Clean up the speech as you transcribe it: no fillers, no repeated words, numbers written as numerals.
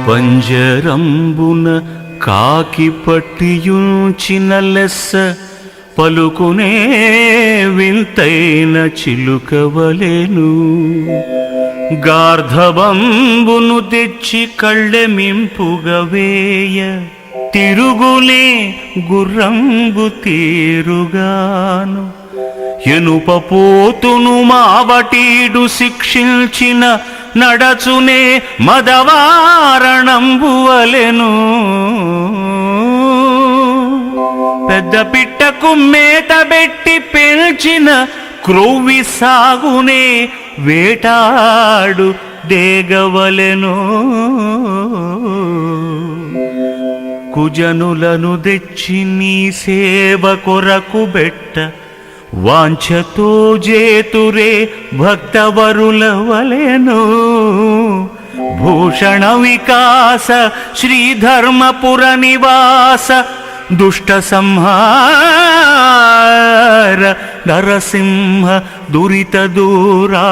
పంజరంబున కాకి పట్టియుంచిన లెస్స పలుకునే వింతైన చిలుకవలెను. గార్ధబంబును తెచ్చి కళ్ళెమింపుగా వేయ తిరుగులే గుర్రంబు తీరుగాను. ఎనుపపోతును మావటీడు శిక్షించిన నడచునే మదవారణంబువలెను. పెద్ద పిట్టకు మేతబెట్టి పెంచిన క్రొవ్వి సాగునే వేటాడు డేగవలెను. కుజనులను తెచ్చి నీ సేవ కొరకు బెట్ట వాంఛతో జేతురే భక్తవరుల వలెను. భూషణ వికాస శ్రీధర్మపుర నివాస దుష్ట సంహార నరసింహ దురిత దూరా.